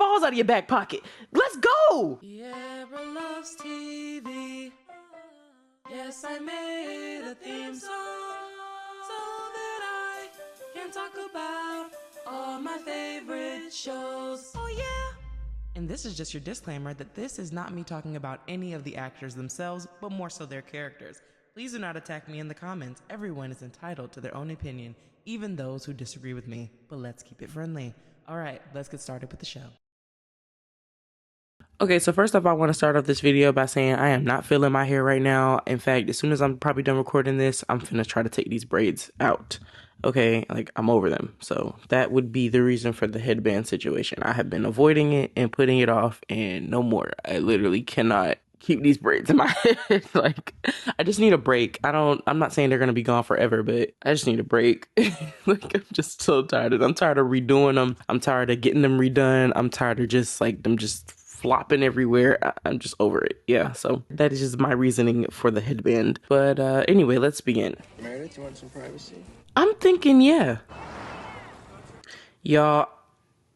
balls out of your back pocket. Let's go. Yara loves TV. Yes, I made a theme song so that I can talk about all my favorite shows. Oh yeah. And this is just your disclaimer that this is not me talking about any of the actors themselves, but more so their characters. Please do not attack me in the comments. Everyone is entitled to their own opinion, even those who disagree with me. But let's keep it friendly. All right, let's get started with the show. Okay, so first off, I want to start off this video by saying I am not feeling my hair right now. In fact, as soon as I'm probably done recording this, I'm finna try to take these braids out. Okay, like I'm over them. So that would be the reason for the headband situation. I have been avoiding it and putting it off and no more. I literally cannot keep these braids in my head. Like, I just need a break. I'm not saying they're gonna be gone forever, but I just need a break. Like, I'm just so tired of them. I'm tired of redoing them. I'm tired of getting them redone. I'm tired of just like them just flopping everywhere. I'm just over it. Yeah, so that is just my reasoning for the headband. But anyway, let's begin. Meredith, you want some privacy? I'm thinking, yeah. Y'all,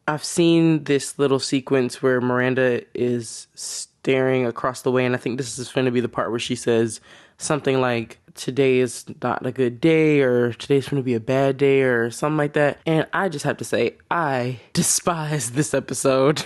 I've seen this little sequence where Miranda is staring across the way, and I think this is going to be the part where she says something like, today is not a good day, or today's going to be a bad day, or something like that. And I just have to say, I despise this episode.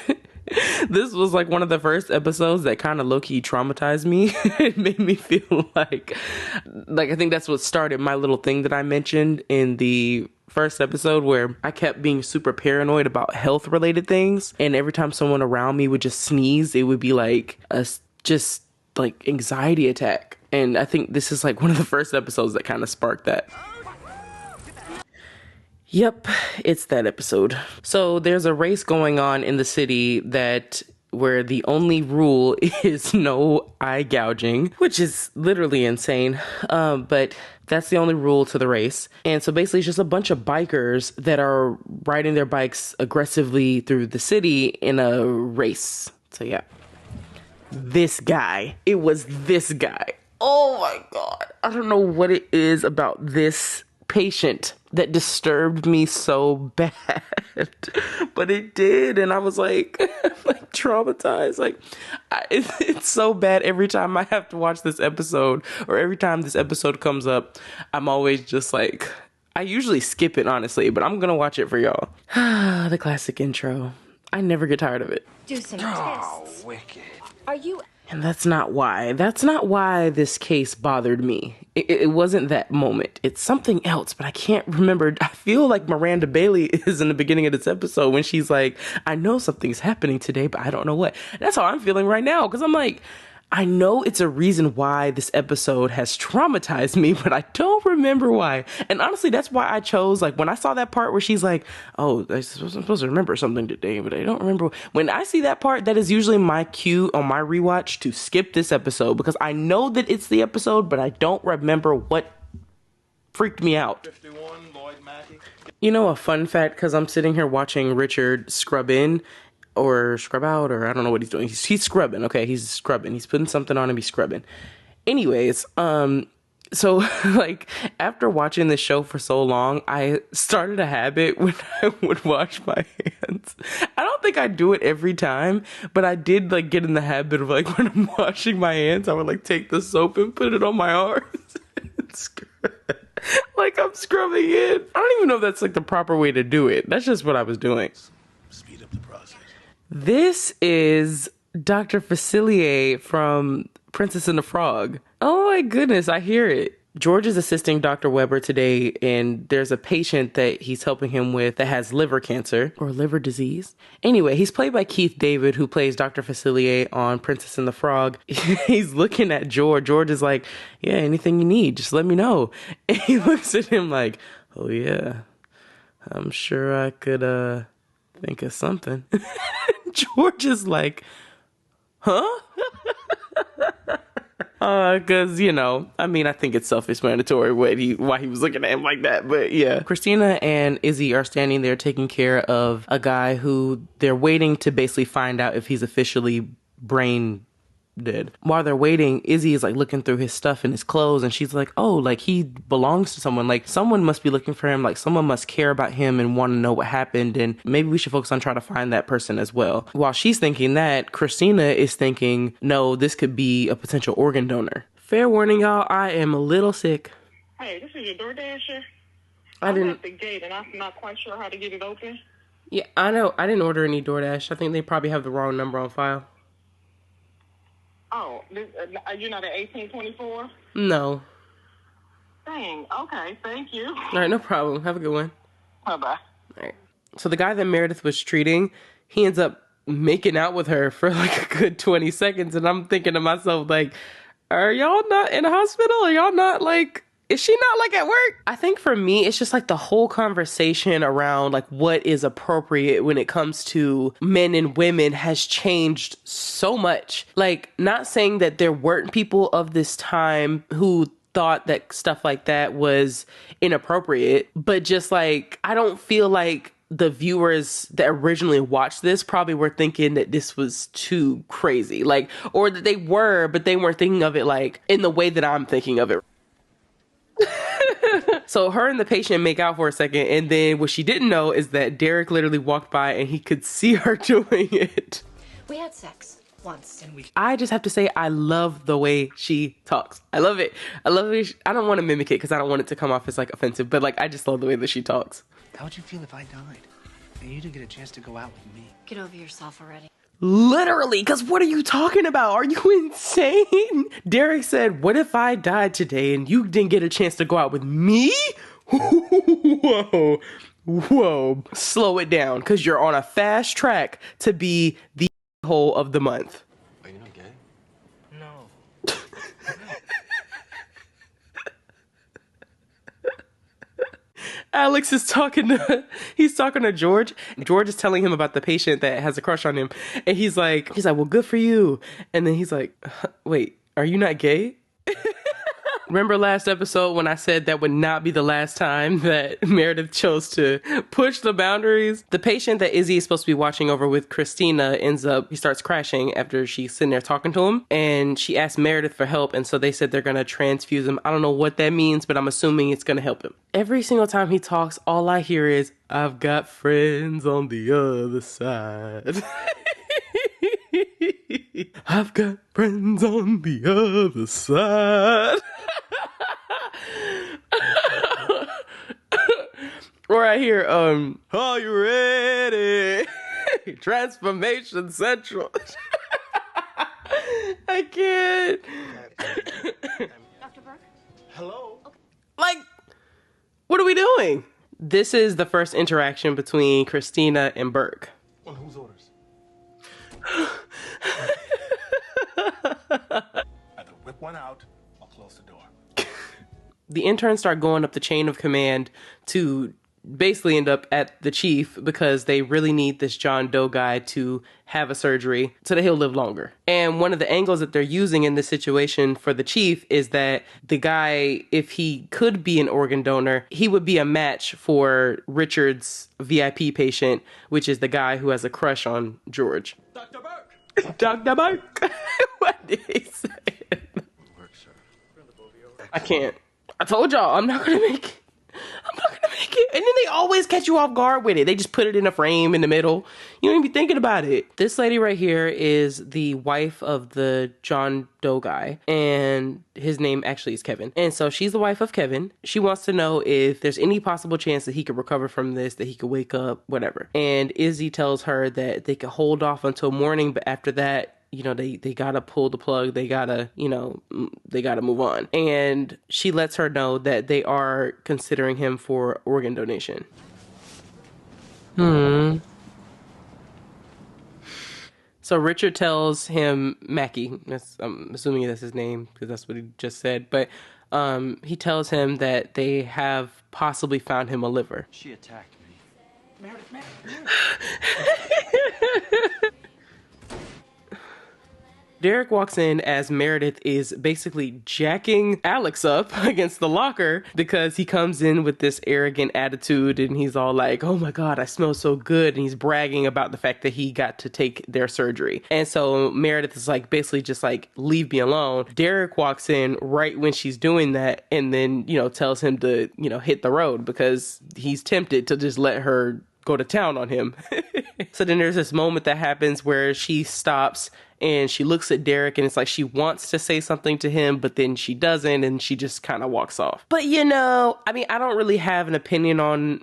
This was like one of the first episodes that kind of low-key traumatized me. It made me feel like I think that's what started my little thing that I mentioned in the first episode, where I kept being super paranoid about health related things, and every time someone around me would just sneeze, it would be like a just like anxiety attack. And I think this is like one of the first episodes that kind of sparked that. Yep, it's that episode. So there's a race going on in the city where the only rule is no eye gouging, which is literally insane. But that's the only rule to the race. And so basically it's just a bunch of bikers that are riding their bikes aggressively through the city in a race. So yeah, it was this guy. Oh my God. I don't know what it is about this patient that disturbed me so bad, but it did, and I was like, like traumatized. Like, it's so bad every time I have to watch this episode, or every time this episode comes up. I'm always just like, I usually skip it honestly, but I'm gonna watch it for y'all. The classic intro. I never get tired of it. Do some tests. Wicked. Are you? And that's not why this case bothered me. It wasn't that moment. It's something else, but I can't remember. I feel like Miranda Bailey is in the beginning of this episode when she's like, I know something's happening today, but I don't know what. That's how I'm feeling right now, because I'm like, I know it's a reason why this episode has traumatized me, but I don't remember why. And honestly, that's why I chose, like, when I saw that part where she's like, oh, I'm supposed to remember something today, but I don't remember. When I see that part, that is usually my cue on my rewatch to skip this episode, because I know that it's the episode, but I don't remember what freaked me out. 51, Lloyd Mackey. You know, a fun fact, because I'm sitting here watching Richard scrub in, or scrub out, or I don't know what he's doing. He's scrubbing. Okay, he's scrubbing. He's putting something on him. He's scrubbing. Anyways, so like after watching this show for so long, I started a habit when I would wash my hands. I don't think I do it every time, but I did like get in the habit of like when I'm washing my hands, I would like take the soap and put it on my arms. Like I'm scrubbing in. I don't even know if that's like the proper way to do it. That's just what I was doing. Speed up the process. This is Dr. Facilier from Princess and the Frog. Oh my goodness, I hear it. George is assisting Dr. Weber today, and there's a patient that he's helping him with that has liver cancer or liver disease. Anyway, he's played by Keith David, who plays Dr. Facilier on Princess and the Frog. He's looking at George. George is like, yeah, anything you need, just let me know. And he looks at him like, oh yeah, I'm sure I could think of something. George is like, huh? Cause you know, I mean, I think it's self-explanatory why he was looking at him like that, but yeah. Christina and Izzy are standing there taking care of a guy who they're waiting to basically find out if he's officially brain dead. While they're waiting, Izzy is like looking through his stuff and his clothes, and she's like, oh, like he belongs to someone. Like someone must be looking for him. Like someone must care about him and want to know what happened, and maybe we should focus on trying to find that person as well. While she's thinking that, Christina is thinking, no, this could be a potential organ donor. Fair warning, y'all, I am a little sick. Hey, this is your DoorDasher. I I'm didn't. at the gate and I'm not quite sure how to get it open. Yeah, I know. I didn't order any DoorDash. I think they probably have the wrong number on file. Oh, are you not at 1824? No. Dang, okay, thank you. All right, no problem. Have a good one. Bye-bye. All right. So the guy that Meredith was treating, he ends up making out with her for like a good 20 seconds. And I'm thinking to myself, like, are y'all not in a hospital? Are y'all not like, is she not like at work? I think for me, it's just like the whole conversation around like what is appropriate when it comes to men and women has changed so much. Like, not saying that there weren't people of this time who thought that stuff like that was inappropriate, but just like, I don't feel like the viewers that originally watched this probably were thinking that this was too crazy, like, or that they were, but they weren't thinking of it like in the way that I'm thinking of it. So her and the patient make out for a second, and then what she didn't know is that Derek literally walked by and he could see her doing it. We had sex once. I just have to say, I love the way she talks. I love it. I love it. I don't want to mimic it because I don't want it to come off as like offensive, but like I just love the way that she talks. How would you feel if I died? And you didn't get a chance to go out with me? Get over yourself already. Literally, because what are you talking about? Are you insane? Derek said, what if I died today and you didn't get a chance to go out with me? Whoa, whoa. Slow it down, because you're on a fast track to be the hole of the month. Are you not gay? No. Alex is he's talking to George. George is telling him about the patient that has a crush on him. And he's like, well, good for you. And then he's like, wait, are you not gay? Remember last episode when I said that would not be the last time that Meredith chose to push the boundaries? The patient that Izzy is supposed to be watching over with Christina he starts crashing after she's sitting there talking to him. And she asked Meredith for help. And so they said they're going to transfuse him. I don't know what that means, but I'm assuming it's going to help him. Every single time he talks, all I hear is, I've got friends on the other side. I've got friends on the other side. Or I hear, are you ready? Transformation Central. I can't. Dr. Burke? Hello? Like, what are we doing? This is the first interaction between Christina and Burke. On whose orders? Either whip one out or close the door. The interns start going up the chain of command to basically end up at the chief because they really need this John Doe guy to have a surgery so that he'll live longer. And one of the angles that they're using in this situation for the chief is that the guy, if he could be an organ donor, he would be a match for Richard's VIP patient, which is the guy who has a crush on George. Dr. Burke! Dr. Burke! What did he say? Work, sir. I can't. I told y'all, I'm not gonna make it. I'm not gonna make it. And then they always catch you off guard with it. They just put it in a frame in the middle. You don't even be thinking about it. This lady right here is the wife of the John Doe guy. And his name actually is Kevin. And so she's the wife of Kevin. She wants to know if there's any possible chance that he could recover from this, that he could wake up, whatever. And Izzy tells her that they could hold off until morning, but after that, you know, they gotta pull the plug. They gotta, they gotta move on. And she lets her know that they are considering him for organ donation. So Richard tells him, Mackie, I'm assuming that's his name because that's what he just said, but he tells him that they have possibly found him a liver. She attacked me. Meredith. Derek walks in as Meredith is basically jacking Alex up against the locker because he comes in with this arrogant attitude and he's all like, oh my God, I smell so good. And he's bragging about the fact that he got to take their surgery. And so Meredith is like, basically just like, leave me alone. Derek walks in right when she's doing that and then, tells him to, hit the road because he's tempted to just let her go to town on him. So then there's this moment that happens where she stops and she looks at Derek and it's like she wants to say something to him, but then she doesn't and she just kind of walks off. But I don't really have an opinion on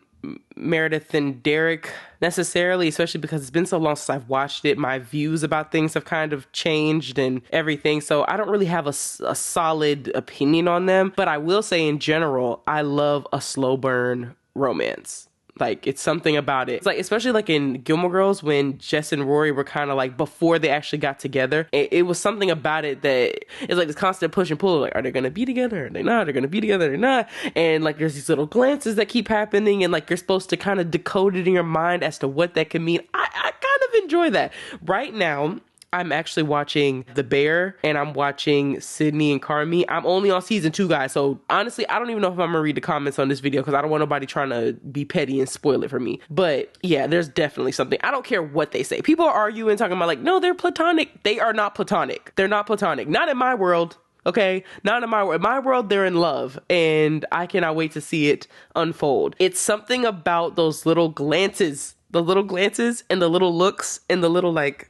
Meredith and Derek necessarily, especially because it's been so long since I've watched it. My views about things have kind of changed and everything, so I don't really have a solid opinion on them. But I will say in general, I love a slow burn romance. Like, it's something about it. It's like, especially like in Gilmore Girls when Jess and Rory were kind of like, before they actually got together, it was something about it that it's like this constant push and pull. Like, are they going to be together? Are they not? They're going to be together? They're not. And like, there's these little glances that keep happening. And like, you're supposed to kind of decode it in your mind as to what that can mean. I kind of enjoy that. Right now, I'm actually watching The Bear and I'm watching Sydney and Carmi. I'm only on season 2, guys. So honestly, I don't even know if I'm gonna read the comments on this video because I don't want nobody trying to be petty and spoil it for me. But yeah, there's definitely something. I don't care what they say. People are arguing, talking about like, no, they're platonic. They are not platonic. They're not platonic. Not in my world. Okay, not in my world. In my world, they're in love, and I cannot wait to see it unfold. It's something about those little glances, and the little looks, and the little like.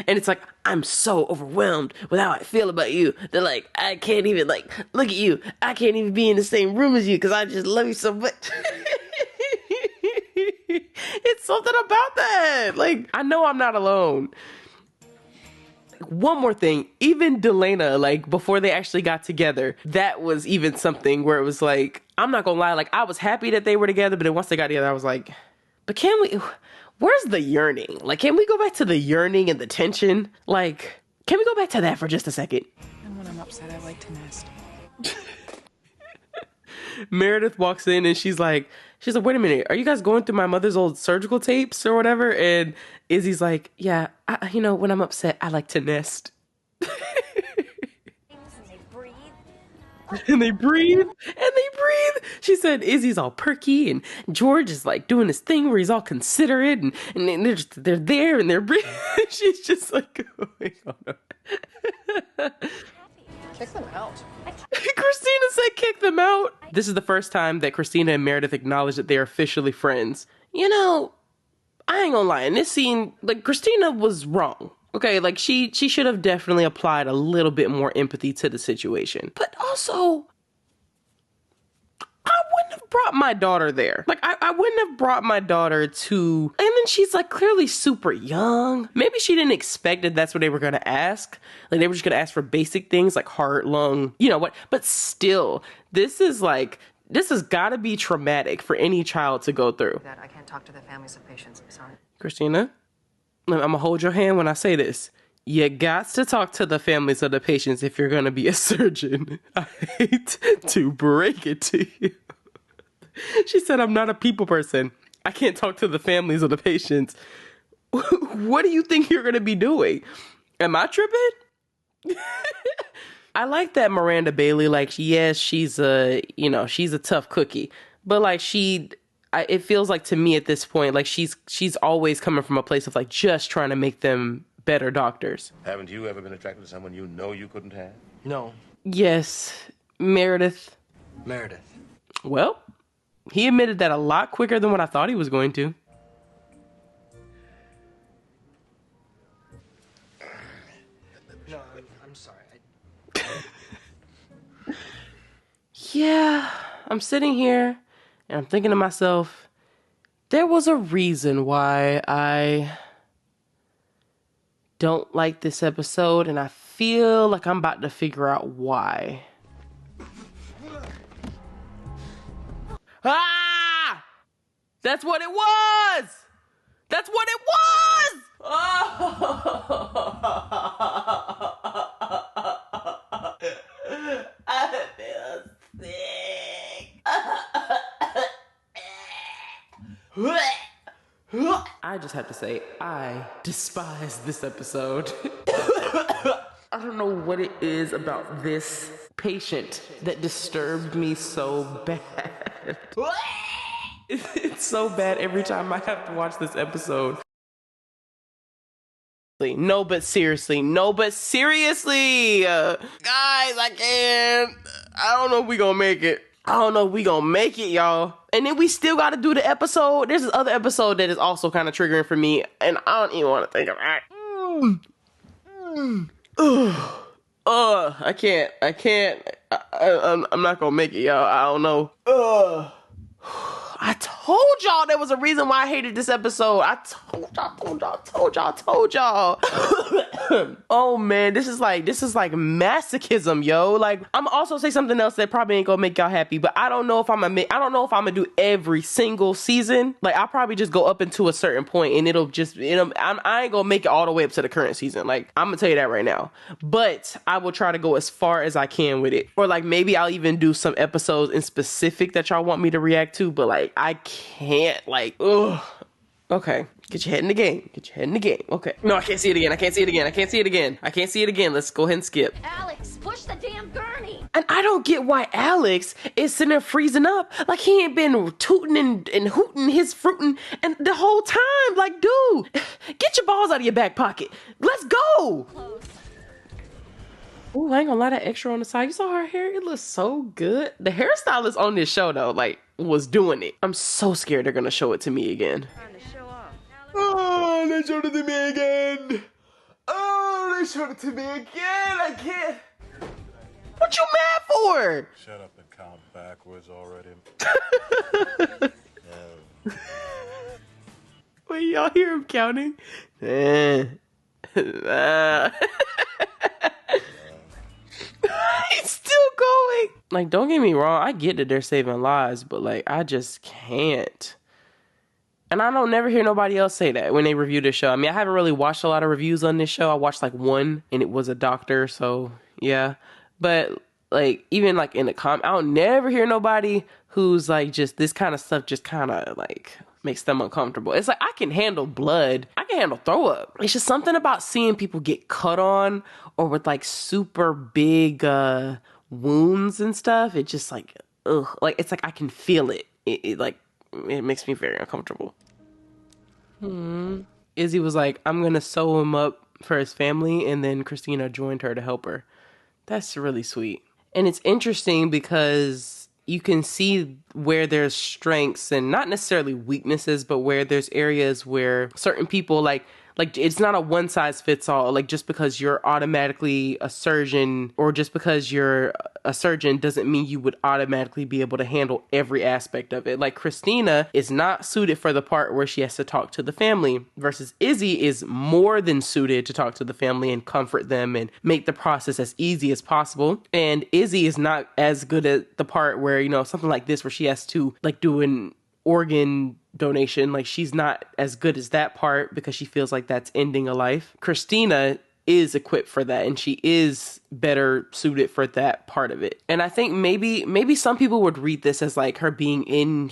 And it's like, I'm so overwhelmed with how I feel about you that like, I can't even like, look at you. I can't even be in the same room as you because I just love you so much. It's something about that. Like, I know I'm not alone. One more thing, even Delana, like before they actually got together, that was even something where it was like, I'm not gonna lie, like I was happy that they were together, but then once they got together, I was like, but can we... Where's the yearning? Like, can we go back to the yearning and the tension? Like, can we go back to that for just a second? And when I'm upset, I like to nest. Meredith walks in and she's like, wait a minute, are you guys going through my mother's old surgical tapes or whatever? And Izzy's like, yeah, when I'm upset, I like to nest. And they breathe. She said Izzy's all perky and George is like doing this thing where he's all considerate and they're there and they're breathing. She's just like, going on. Kick them out. Christina said kick them out. This is the first time that Christina and Meredith acknowledge that they're officially friends. I ain't gonna lie, in this scene, like Christina was wrong. Okay, like she should have definitely applied a little bit more empathy to the situation. But also, I wouldn't have brought my daughter there. Like, I wouldn't have brought my daughter to... And then she's, like, clearly super young. Maybe she didn't expect that that's what they were going to ask. Like, they were just going to ask for basic things like heart, lung, you know what. But still, this has got to be traumatic for any child to go through. That I can't talk to the families of patients. Sorry. Christina, I'm going to hold your hand when I say this. You got to talk to the families of the patients if you're going to be a surgeon. I hate to break it to you. She said, I'm not a people person. I can't talk to the families of the patients. What do you think you're going to be doing? Am I tripping? I like that Miranda Bailey, like, yes, she's a tough cookie. But, like, it feels like to me at this point, like, she's always coming from a place of, like, just trying to make them better doctors. Haven't you ever been attracted to someone you know you couldn't have? No. Yes, Meredith. Well, he admitted that a lot quicker than what I thought he was going to. No, I'm sorry. Yeah, I'm sitting here and I'm thinking to myself, there was a reason why I don't like this episode, and I feel like I'm about to figure out why. Ah! That's what it was! That's what it was! I feel sick. I just have to say, I despise this episode. I don't know what it is about this patient that disturbed me so bad. It's so bad every time I have to watch this episode. No, but seriously. Guys, I can't. I don't know if we gonna make it. Y'all. And then we still gotta do the episode. There's this other episode that is also kind of triggering for me, and I don't even want to think of it. I can't. I'm not gonna make it, y'all. I don't know. I told y'all there was a reason why I hated this episode. I told y'all. Oh man, this is like masochism, yo. Like, I'm also say something else that probably ain't gonna make y'all happy, but I don't know if I'm gonna do every single season. Like, I'll probably just go up into a certain point and I ain't gonna make it all the way up to the current season. Like, I'm gonna tell you that right now. But I will try to go as far as I can with it. Or like, maybe I'll even do some episodes in specific that y'all want me to react to, but like, I can't, like, ugh. Okay, get your head in the game. Okay. No, I can't see it again. Let's go ahead and skip. Alex, push the damn gurney. And I don't get why Alex is sitting there freezing up. Like, he ain't been tooting and hooting his fruiting and the whole time. Like, dude, get your balls out of your back pocket. Let's go. Ooh, I ain't gonna lie, that extra on the side. You saw her hair? It looks so good. The hairstylist on this show, though, like, was doing it. I'm so scared they're gonna show it to me again. Oh, they showed it to me again. I can't. What you mad for? Shut up and count backwards already. Wait, y'all hear him counting? He's still going. Like, don't get me wrong, I get that they're saving lives, but like, I just can't. And I don't never hear nobody else say that when they review this show. I mean, I haven't really watched a lot of reviews on this show. I watched like one, and it was a doctor, so yeah. But like, even like in the I don't never hear nobody who's like, just this kind of stuff just kind of like makes them uncomfortable. It's like, I can handle blood, I can handle throw up. It's just something about seeing people get cut on or with like super big wounds and stuff. It just like, ugh, like, it's like I can feel it. It makes me very uncomfortable. Izzy was like, I'm gonna sew him up for his family, and then Christina joined her to help her. That's really sweet. And it's interesting because you can see where there's strengths and not necessarily weaknesses, but where there's areas where certain people like it's not a one size fits all. Like, just because you're automatically a surgeon or just because you're a surgeon doesn't mean you would automatically be able to handle every aspect of it. Like, Christina is not suited for the part where she has to talk to the family, versus Izzy is more than suited to talk to the family and comfort them and make the process as easy as possible. And Izzy is not as good at the part where, you know, something like this where she has to like do an organ donation. Like, she's not as good as that part because she feels like that's ending a life. Christina is equipped for that, and she is better suited for that part of it. And I think maybe some people would read this as like her being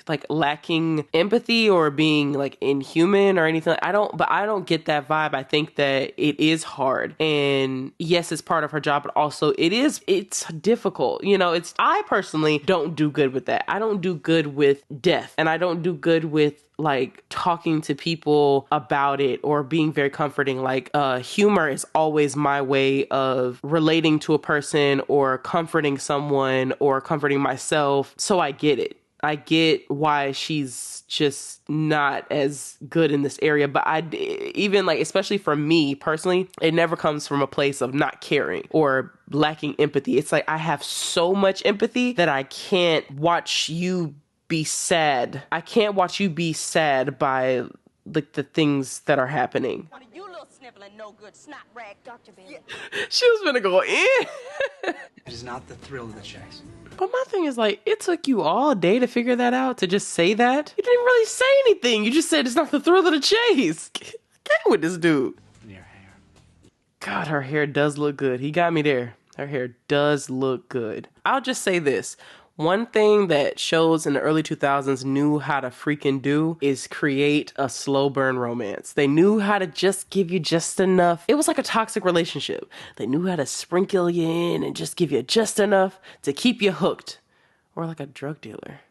like lacking empathy or being like inhuman or anything. I don't get that vibe. I think that it is hard, and yes, it's part of her job, but also it's difficult. You know, I personally don't do good with that. I don't do good with death, and I don't do good with like talking to people about it or being very comforting. Like, humor is always my way of relating to a person or comforting someone or comforting myself. So I get it. I get why she's just not as good in this area, but even like, especially for me personally, it never comes from a place of not caring or lacking empathy. It's like, I have so much empathy that I can't watch you be sad. I can't watch you be sad by like the things that are happening. You little sniveling no good snot rag, Dr. Bailey. She was gonna go in. It is not the thrill of the chase. But my thing is, like, it took you all day to figure that out, to just say that. You didn't really say anything. You just said it's not the thrill of the chase. Get with this dude. Your hair. God, her hair does look good. He got me there. Her hair does look good. I'll just say this. One thing that shows in the early 2000s knew how to freaking do is create a slow burn romance. They knew how to just give you just enough. It was like a toxic relationship. They knew how to sprinkle you in and just give you just enough to keep you hooked. Or like a drug dealer.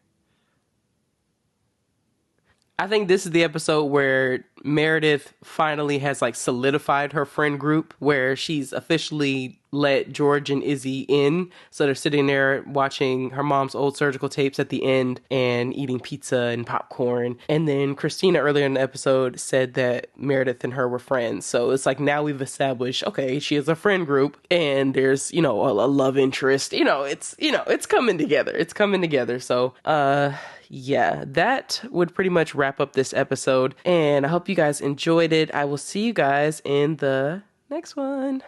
I think this is the episode where Meredith finally has like solidified her friend group, where she's officially let George and Izzy in. So they're sitting there watching her mom's old surgical tapes at the end and eating pizza and popcorn. And then Christina earlier in the episode said that Meredith and her were friends. So it's like now we've established, okay, she has a friend group and there's, you know, a love interest. It's coming together. It's coming together. So, yeah, that would pretty much wrap up this episode. And I hope you guys enjoyed it. I will see you guys in the next one.